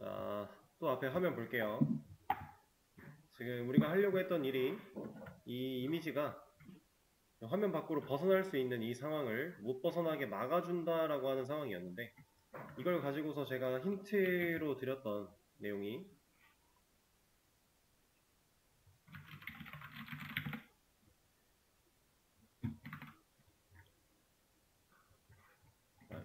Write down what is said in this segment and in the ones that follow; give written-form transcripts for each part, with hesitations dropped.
자, 또 앞에 화면 볼게요. 지금 우리가 하려고 했던 일이 이 이미지가 화면 밖으로 벗어날 수 있는 이 상황을 못 벗어나게 막아준다라고 하는 상황이었는데, 이걸 가지고서 제가 힌트로 드렸던 내용이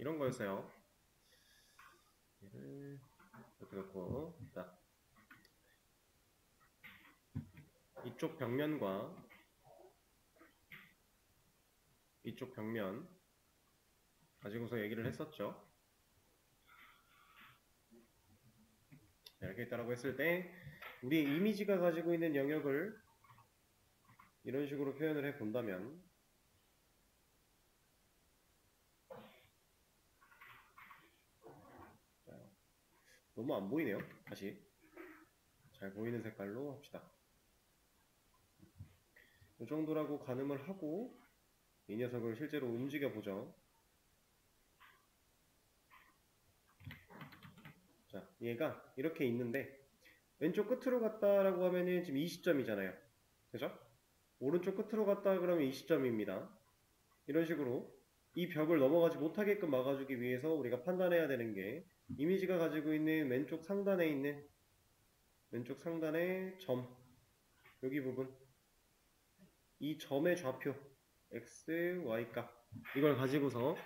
이런 거였어요. 얘를 이렇게 놓고, 자, 이쪽 벽면과 이쪽 벽면 가지고서 얘기를 했었죠. 이렇게 있다라고 했을 때 우리 이미지가 가지고 있는 영역을 이런 식으로 표현을 해 본다면, 너무 안 보이네요. 다시 잘 보이는 색깔로 합시다. 이 정도라고 가늠을 하고 이 녀석을 실제로 움직여 보죠. 자, 얘가 이렇게 있는데 왼쪽 끝으로 갔다라고 하면은 지금 이 시점이잖아요. 그죠? 오른쪽 끝으로 갔다 그러면 이 시점입니다. 이런 식으로 이 벽을 넘어가지 못하게끔 막아주기 위해서 우리가 판단해야 되는 게, 이미지가 가지고 있는 왼쪽 상단에 있는 왼쪽 상단의 점, 여기 부분, 이 점의 좌표 x, y 값, 이걸 가지고서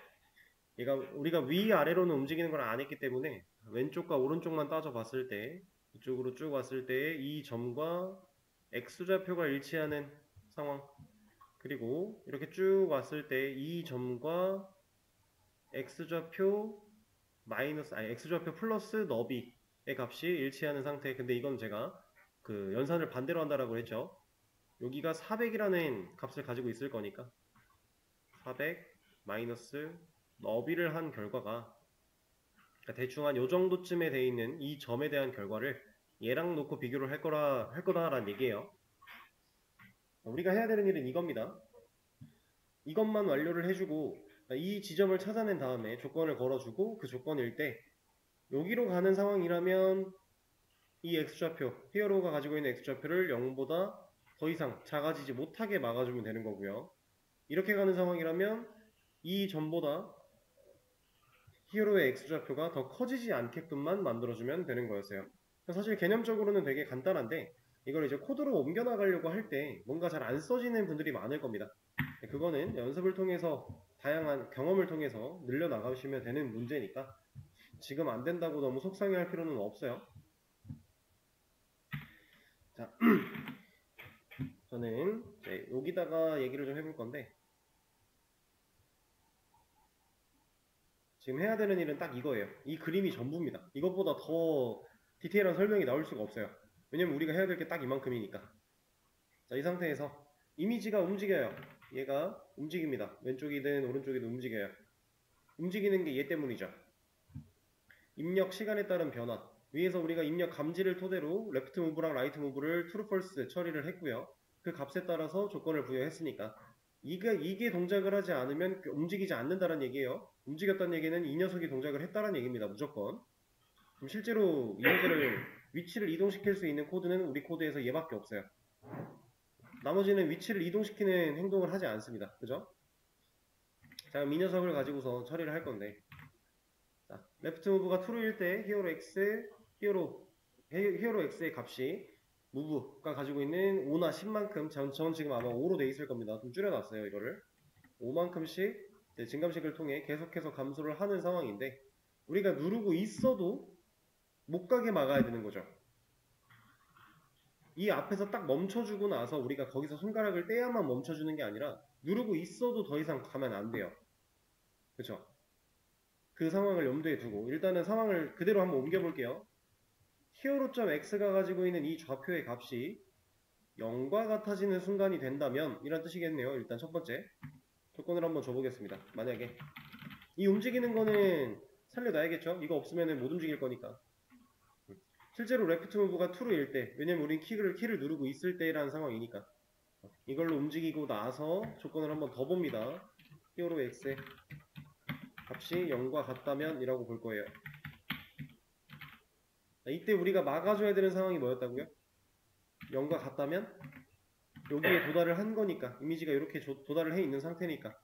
얘가 우리가 위아래로는 움직이는 걸 안 했기 때문에 왼쪽과 오른쪽만 따져봤을 때, 이쪽으로 쭉 왔을 때 이 점과 x좌표가 일치하는 상황, 그리고 이렇게 쭉 왔을 때 이 점과 x좌표 x좌표 플러스 너비의 값이 일치하는 상태. 근데 이건 제가 그 연산을 반대로 한다라고 했죠. 여기가 400이라는 값을 가지고 있을 거니까 400 마이너스 너비를 한 결과가, 그러니까 대충 한 요 정도쯤에 돼 있는 이 점에 대한 결과를 얘랑 놓고 비교를 할 거다라는 얘기예요. 우리가 해야 되는 일은 이겁니다. 이것만 완료를 해주고 이 지점을 찾아낸 다음에 조건을 걸어주고, 그 조건일 때 여기로 가는 상황이라면 이 x좌표, 히어로가 가지고 있는 x좌표를 0보다 더 이상 작아지지 못하게 막아주면 되는 거고요. 이렇게 가는 상황이라면 이 점보다 히어로의 x좌표가 더 커지지 않게끔만 만들어주면 되는 거였어요. 사실 개념적으로는 되게 간단한데 이걸 이제 코드로 옮겨나가려고 할 때 뭔가 잘 안 써지는 분들이 많을 겁니다. 그거는 연습을 통해서, 다양한 경험을 통해서 늘려나가시면 되는 문제니까 지금 안 된다고 너무 속상해할 필요는 없어요. 자, 저는 이제 여기다가 얘기를 좀 해볼 건데, 지금 해야 되는 일은 딱 이거예요. 이 그림이 전부입니다. 이것보다 더 디테일한 설명이 나올 수가 없어요. 왜냐면 우리가 해야 될 게 딱 이만큼이니까. 자, 이 상태에서 이미지가 움직여요. 얘가 움직입니다. 왼쪽이든 오른쪽이든 움직여요. 움직이는 게 얘 때문이죠. 입력 시간에 따른 변화. 위에서 우리가 입력 감지를 토대로 레프트 무브랑 라이트 무브를 true, false 처리를 했고요. 그 값에 따라서 조건을 부여했으니까 이게 동작을 하지 않으면 움직이지 않는다는 얘기예요. 움직였다는 얘기는 이 녀석이 동작을 했다는 얘기입니다. 무조건. 그럼 실제로 이 녀석을 위치를 이동시킬 수 있는 코드는 우리 코드에서 얘밖에 없어요. 나머지는 위치를 이동시키는 행동을 하지 않습니다. 그죠? 자, 그럼 이 녀석을 가지고서 처리를 할 건데, 자, 레프트 무브가 true일 때 히어로 x, 히어로 x의 값이 무브가 가지고 있는 5나 10만큼, 전 지금 아마 5로 돼 있을 겁니다. 좀 줄여놨어요, 이거를. 5만큼씩 증감식을 통해 계속해서 감소를 하는 상황인데, 우리가 누르고 있어도 못 가게 막아야 되는 거죠. 이 앞에서 딱 멈춰주고 나서 우리가 거기서 손가락을 떼야만 멈춰주는 게 아니라 누르고 있어도 더 이상 가면 안 돼요. 그쵸? 그 상황을 염두에 두고 일단은 상황을 그대로 한번 옮겨볼게요. 히어로.x가 가지고 있는 이 좌표의 값이 0과 같아지는 순간이 된다면 이란 뜻이겠네요. 일단 첫 번째 조건을 한번 줘보겠습니다. 만약에 이 움직이는 거는 살려놔야겠죠? 이거 없으면 못 움직일 거니까. 실제로 레프트 무브가 true일 때, 왜냐면 우린 키를 누르고 있을 때라는 상황이니까 이걸로 움직이고 나서 조건을 한번 더 봅니다. 히어로 x의 값이 0과 같다면 이라고 볼 거예요. 이때 우리가 막아줘야 되는 상황이 뭐였다고요? 0과 같다면 여기에 도달을 한 거니까, 이미지가 이렇게 도달을 해 있는 상태니까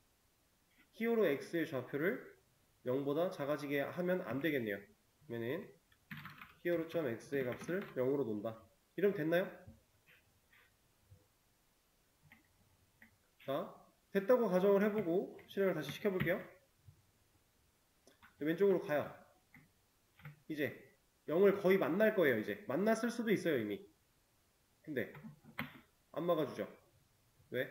히어로 x의 좌표를 0보다 작아지게 하면 안 되겠네요. 그러면은 히어로.x의 값을 0으로 놓는다. 이러면 됐나요? 자, 됐다고 가정을 해보고 실행을 다시 시켜볼게요. 왼쪽으로 가요. 이제 0을 거의 만날 거예요. 이제 만났을 수도 있어요 이미. 근데 안 막아주죠. 왜?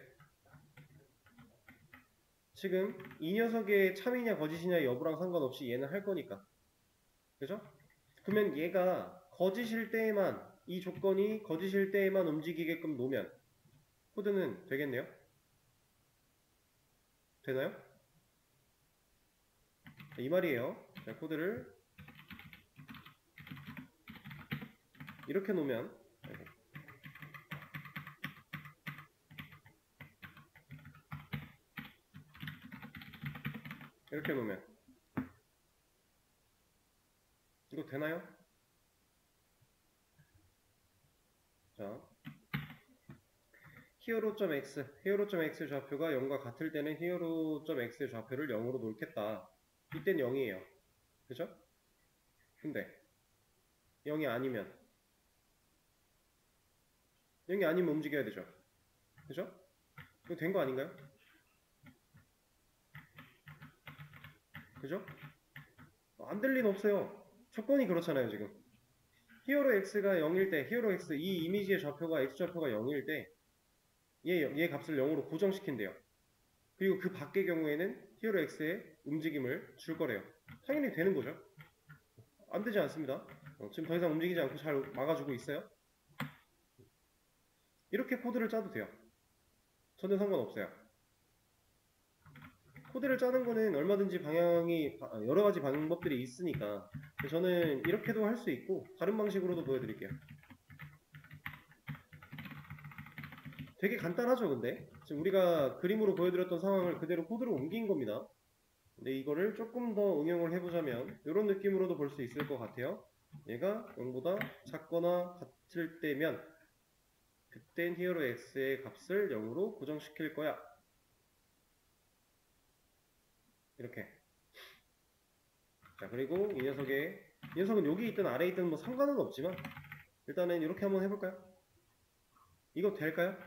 지금 이 녀석의 참이냐 거짓이냐 여부랑 상관없이 얘는 할 거니까. 그죠? 그러면 얘가 거짓일 때에만, 이 조건이 거짓일 때에만 움직이게끔 놓으면 코드는 되겠네요? 되나요? 이 말이에요. 자, 코드를 이렇게 놓으면 이렇게 놓으면 이거 되나요? 자, 히어로.x 좌표가 0과 같을 때는 히어로.x의 좌표를 0으로 놓겠다. 이땐 0이에요. 그죠? 근데 0이 아니면 움직여야 되죠. 그죠? 이거 된 거 아닌가요? 그죠? 안 될 리는 없어요. 조건이 그렇잖아요, 지금. 히어로 x가 0일 때, 히어로 x, 이 이미지의 좌표가 x 좌표가 0일 때, 얘 값을 0으로 고정시킨대요. 그리고 그 밖의 경우에는 히어로 x의 움직임을 줄 거래요. 당연히 되는 거죠. 안 되지 않습니다. 지금 더 이상 움직이지 않고 잘 막아주고 있어요. 이렇게 코드를 짜도 돼요. 전혀 상관없어요. 코드를 짜는 거는 얼마든지 방향이 여러 가지 방법들이 있으니까 저는 이렇게도 할 수 있고 다른 방식으로도 보여드릴게요. 되게 간단하죠, 근데 지금 우리가 그림으로 보여드렸던 상황을 그대로 코드로 옮긴 겁니다. 근데 이거를 조금 더 응용을 해보자면 이런 느낌으로도 볼 수 있을 것 같아요. 얘가 0보다 작거나 같을 때면 그땐 히어로 x의 값을 0으로 고정시킬 거야. 이렇게. 자, 그리고 이 녀석은 여기 있든 아래에 있든 뭐 상관은 없지만 일단은 이렇게 한번 해볼까요? 이거 될까요?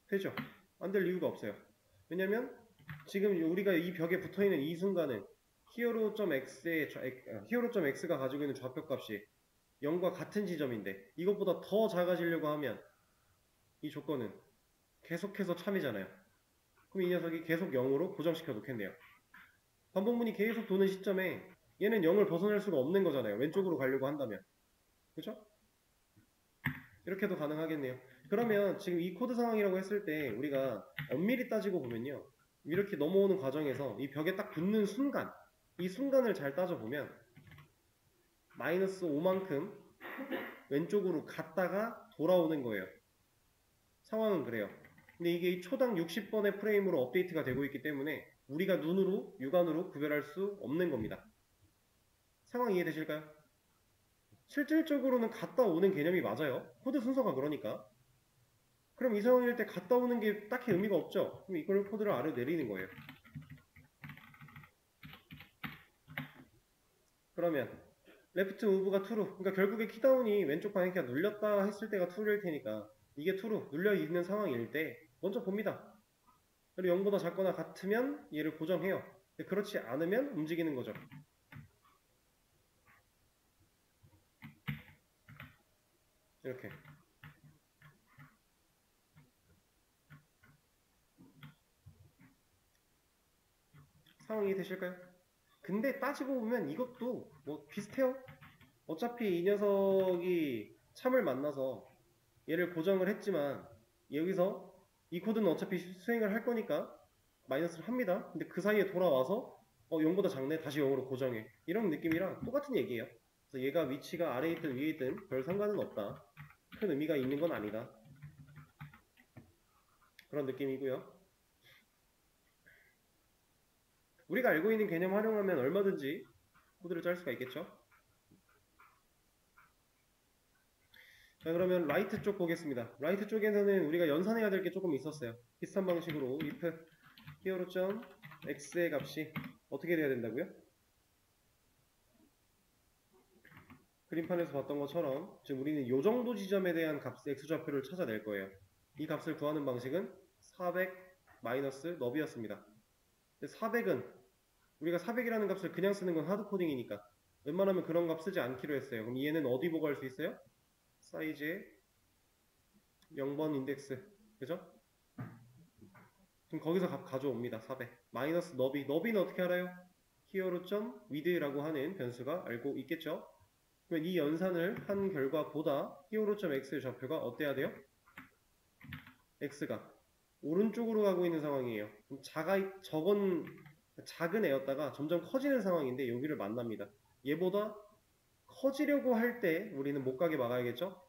되죠? 안 될 이유가 없어요. 왜냐면 지금 우리가 이 벽에 붙어있는 이 순간은 히어로.x가 가지고 있는 좌표값이 0과 같은 지점인데 이것보다 더 작아지려고 하면 이 조건은 계속해서 참이잖아요. 그럼 이 녀석이 계속 0으로 고정시켜 놓겠네요. 반복문이 계속 도는 시점에 얘는 0을 벗어날 수가 없는 거잖아요. 왼쪽으로 가려고 한다면. 그죠? 이렇게도 가능하겠네요. 그러면 지금 이 코드 상황이라고 했을 때 우리가 엄밀히 따지고 보면요. 이렇게 넘어오는 과정에서 이 벽에 딱 붙는 순간, 이 순간을 잘 따져보면 마이너스 5만큼 왼쪽으로 갔다가 돌아오는 거예요. 상황은 그래요. 근데 이게 초당 60번의 프레임으로 업데이트가 되고 있기 때문에 우리가 눈으로, 육안으로 구별할 수 없는 겁니다. 상황 이해되실까요? 실질적으로는 갔다 오는 개념이 맞아요. 코드 순서가 그러니까. 그럼 이 상황일 때 갔다 오는 게 딱히 의미가 없죠. 그럼 이걸 코드를 아래 내리는 거예요. 그러면 레프트 무브가 true로, 그러니까 결국에 키다운이 왼쪽 방향키가 눌렸다 했을 때가 true일 테니까 이게 true, 눌려있는 상황일 때 먼저 봅니다. 그리고 0보다 작거나 같으면 얘를 고정해요. 그렇지 않으면 움직이는 거죠. 이렇게. 상황이 되실까요? 근데 따지고 보면 이것도 뭐 비슷해요. 어차피 이 녀석이 참을 만나서 얘를 고정을 했지만 여기서 이 코드는 어차피 수행을 할 거니까 마이너스를 합니다. 근데 그 사이에 돌아와서 0보다 작네 다시 0으로 고정해. 이런 느낌이랑 똑같은 얘기예요. 그래서 얘가 위치가 아래에 있든 위에 있든 별 상관은 없다. 큰 의미가 있는 건 아니다. 그런 느낌이고요. 우리가 알고 있는 개념 활용하면 얼마든지 코드를 짤 수가 있겠죠. 자, 그러면 라이트 쪽 보겠습니다. 라이트 쪽에서는 우리가 연산해야 될 게 조금 있었어요. 비슷한 방식으로 if 히어로.x의 값이 어떻게 돼야 된다고요? 그림판에서 봤던 것처럼 지금 우리는 이 정도 지점에 대한 값의 x좌표를 찾아낼 거예요. 이 값을 구하는 방식은 400 마이너스 너비였습니다. 400은 우리가 400이라는 값을 그냥 쓰는 건 하드코딩이니까 웬만하면 그런 값 쓰지 않기로 했어요. 그럼 얘는 어디 보고 할 수 있어요? 사이즈의 0번 인덱스, 그죠? 그럼 거기서 값 가져옵니다. 400 마이너스 너비는 어떻게 알아요? 히어로.wid라고 하는 변수가 알고 있겠죠? 그러면 이 연산을 한 결과보다 히어로.x의 좌표가 어때야 돼요? x가 오른쪽으로 가고 있는 상황이에요. 그럼 작은 애였다가 점점 커지는 상황인데 여기를 만납니다. 얘보다 커지려고 할 때 우리는 못 가게 막아야겠죠?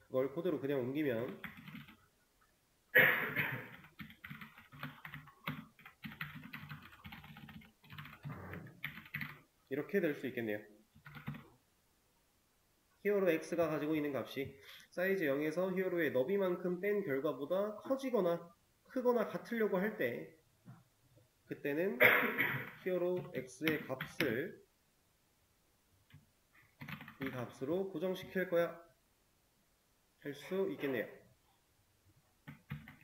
그걸 코드로 그냥 옮기면 이렇게 될 수 있겠네요. 히어로 x가 가지고 있는 값이 사이즈 0에서 히어로의 너비만큼 뺀 결과보다 커지거나 크거나 같으려고 할 때 그때는 히어로 x의 값을 이 값으로 고정시킬 거야 할 수 있겠네요.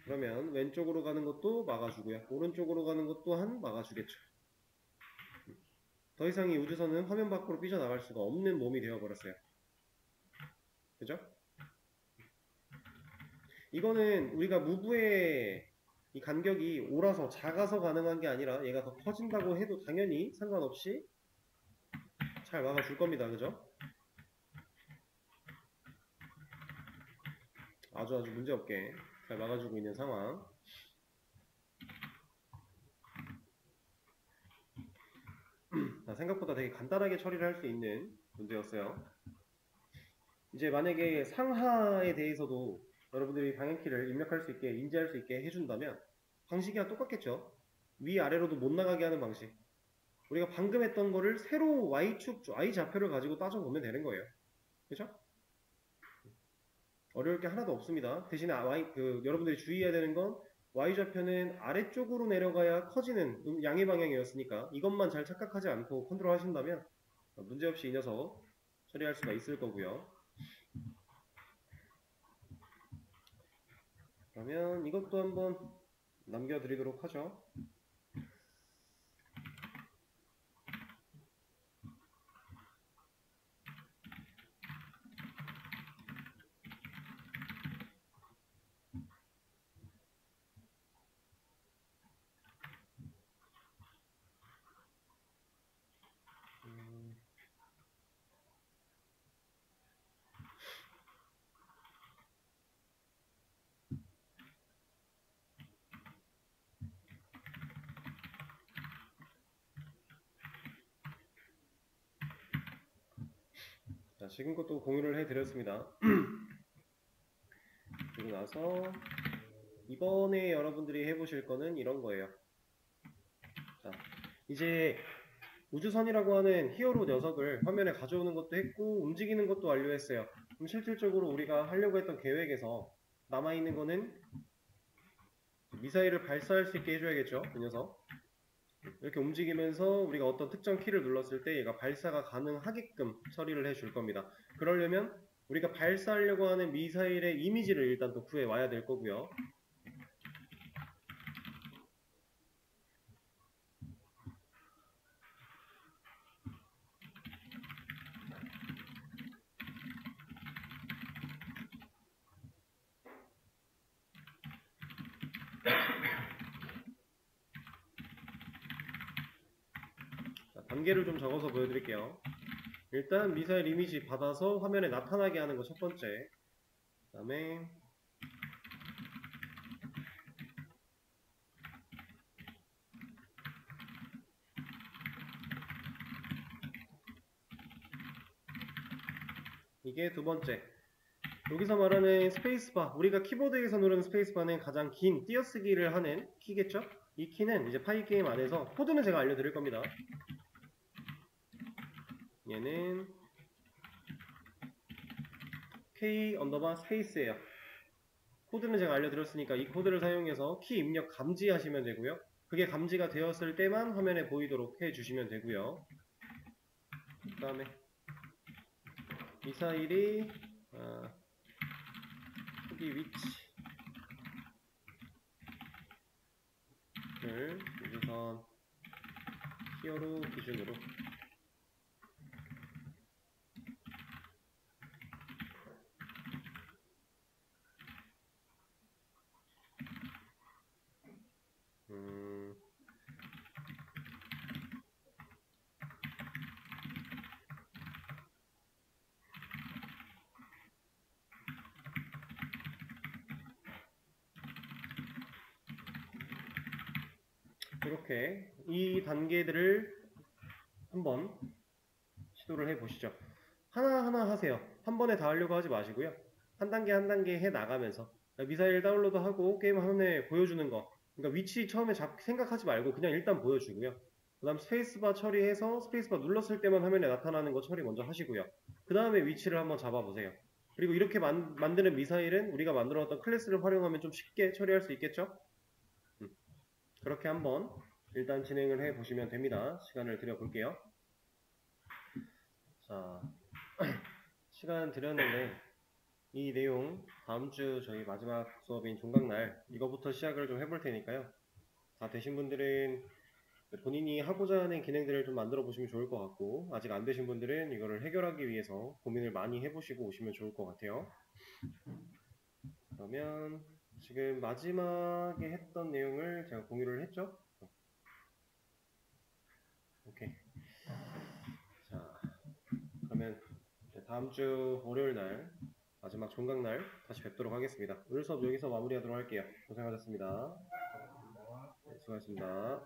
그러면 왼쪽으로 가는 것도 막아주고요. 오른쪽으로 가는 것 또한 막아주겠죠. 더 이상 이 우주선은 화면 밖으로 삐져나갈 수가 없는 몸이 되어버렸어요. 그죠? 이거는 우리가 무브의 이 간격이 오라서 작아서 가능한 게 아니라 얘가 더 커진다고 해도 당연히 상관없이 잘 막아줄 겁니다. 그죠? 아주 문제없게 잘 막아주고 있는 상황. 생각보다 되게 간단하게 처리를 할 수 있는 문제였어요. 이제 만약에 상하에 대해서도 여러분들이 방향키를 입력할 수 있게 인지할 수 있게 해준다면 방식이랑 똑같겠죠. 위아래로도 못 나가게 하는 방식. 우리가 방금 했던 거를 새로 y 좌표를 가지고 따져보면 되는 거예요. 그죠? 어려울 게 하나도 없습니다. 대신에 여러분들이 주의해야 되는 건 y좌표는 아래쪽으로 내려가야 커지는 양의 방향이었으니까 이것만 잘 착각하지 않고 컨트롤 하신다면 문제없이 이 녀석 처리할 수가 있을 거고요. 그러면 이것도 한번 남겨드리도록 하죠. 자, 지금 것도 공유를 해드렸습니다. 그리고 나서 이번에 여러분들이 해보실 거는 이런 거예요. 자, 이제 우주선이라고 하는 히어로 녀석을 화면에 가져오는 것도 했고 움직이는 것도 완료했어요. 그럼 실질적으로 우리가 하려고 했던 계획에서 남아있는 거는 미사일을 발사할 수 있게 해줘야겠죠. 그 녀석 이렇게 움직이면서 우리가 어떤 특정 키를 눌렀을 때 얘가 발사가 가능하게끔 처리를 해줄 겁니다. 그러려면 우리가 발사하려고 하는 미사일의 이미지를 일단 또 구해 와야 될 거고요. 자, 단계를 좀 적어서 보여드릴게요. 일단 미사일 이미지 받아서 화면에 나타나게 하는 거 첫 번째. 그 다음에 이게 두 번째. 여기서 말하는 스페이스바, 우리가 키보드에서 누르는 스페이스바는 가장 긴 띄어쓰기를 하는 키겠죠? 이 키는 이제 파이게임 안에서 코드는 제가 알려드릴 겁니다. 얘는 K 언더바 스페이스예요. 코드는 제가 알려드렸으니까 이 코드를 사용해서 키 입력 감지하시면 되고요. 그게 감지가 되었을 때만 화면에 보이도록 해주시면 되고요. 그 다음에 미사일이 초기 위치를 우주선 히어로 기준으로 이렇게 이 단계들을 한번 시도를 해 보시죠. 하나하나 하세요. 한 번에 다 하려고 하지 마시고요. 한 단계 한 단계 해 나가면서 미사일 다운로드하고 게임 화면에 보여주는 거, 그러니까 위치 처음에 생각하지 말고 그냥 일단 보여주고요. 그 다음 스페이스바 처리해서 스페이스바 눌렀을 때만 화면에 나타나는 거 처리 먼저 하시고요. 그 다음에 위치를 한번 잡아보세요. 그리고 이렇게 만드는 미사일은 우리가 만들어놨던 클래스를 활용하면 좀 쉽게 처리할 수 있겠죠? 그렇게 한번 일단 진행을 해 보시면 됩니다. 시간을 드려볼게요. 자, 시간 드렸는데 이 내용 다음 주 저희 마지막 수업인 종강날 이거부터 시작을 좀 해볼 테니까요. 다 되신 분들은 본인이 하고자 하는 기능들을 좀 만들어 보시면 좋을 것 같고, 아직 안 되신 분들은 이거를 해결하기 위해서 고민을 많이 해보시고 오시면 좋을 것 같아요. 그러면 지금 마지막에 했던 내용을 제가 공유를 했죠? 오케이. 자, 그러면 다음 주 월요일 날 마지막 종강날 다시 뵙도록 하겠습니다. 오늘 수업 여기서 마무리하도록 할게요. 고생하셨습니다. 네, 수고하셨습니다.